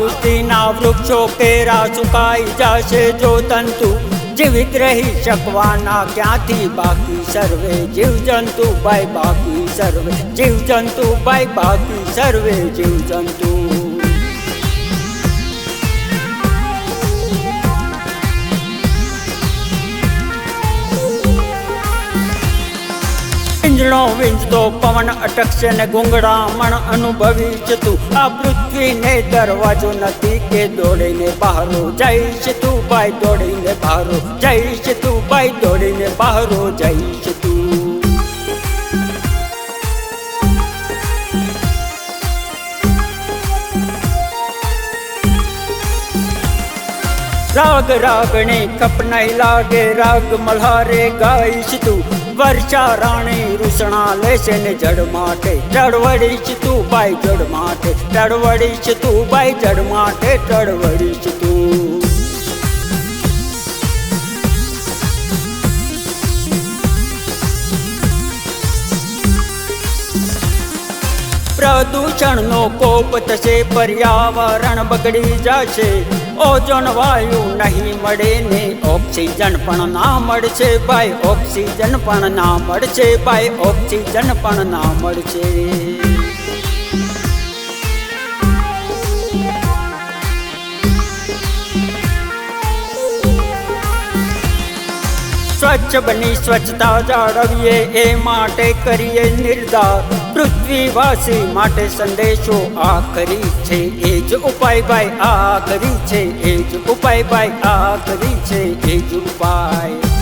પૃથ્વીના વૃક્ષો કેરા સુકાઈ જશે જો તંતુ જીવિત રહી શકવાના ક્યાંથી બાકી સર્વે જીવજંતુ ભાઈ બાકી સર્વે જીવજંતુ ભાઈ બાકી સર્વે જીવજંતુ પિંજણો વીંજતો પવન અટકશે ને ગુંગળામણ અનુભવીશ તું આ પૃથ્વીને દરવાજો નથી કે દોડીને બહારો જઈશ તું ભાઈ દોડીને બહારો જઈશ તું ભાઈ દોડીને બહારો જઈશ તું રાગ રાગણી કપ નહીં લાગે રાગ મલ્હારે ગાઈશ તું વર્ષા રાણી રૂસણા લેશે ને જડ માટે ચળવળીશ તું ભાઈ જડ માટે ચળવળીશ તું ભાઈ જડ માટે ચળવળીશ તું પ્રદૂષણનો કોપ થશે પર્યાવરણ બગડી જશે ઓઝોન વાયુ નહીં મળે ને ઓક્સિજન પણ ના મળશે ભાઈ ઓક્સિજન પણ ના મળશે ભાઈ ઓક્સિજન પણ ના મળશે સ્વચ્છ બની સ્વચ્છતા જાળવીએ એ માટે કરીએ નિર્ધાર પૃથ્વીવાસી માટે સંદેશો આખરી છે એ જ ઉપાય ભાઈ આખરી છે એ જ ઉપાય ભાઈ આખરી છે એ જ ઉપાય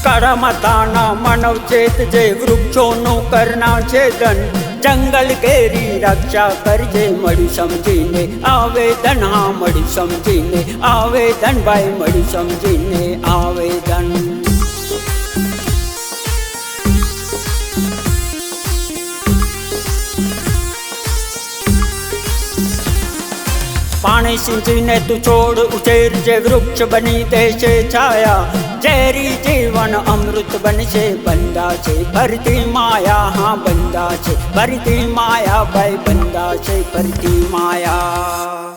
કાળા માતાના માનવ ચેત જે વૃક્ષોનું કરના છેદન જંગલ કેરી રક્ષા કરજે મળ્યું સમજીને આવેદન હા મળ્યું સમજીને આવેદન ભાઈ મળ્યું સમજીને આવેદન પાણી સિંચીને તું છોડ ઉછેરજે વૃક્ષ બની દેશે છાયા ઝેરી જીવન અમૃત બનશે બંધા છે ભરતી માયા હા બંધા છે ભરતી માયા ભાઈ બંધા છે ભરતી માયા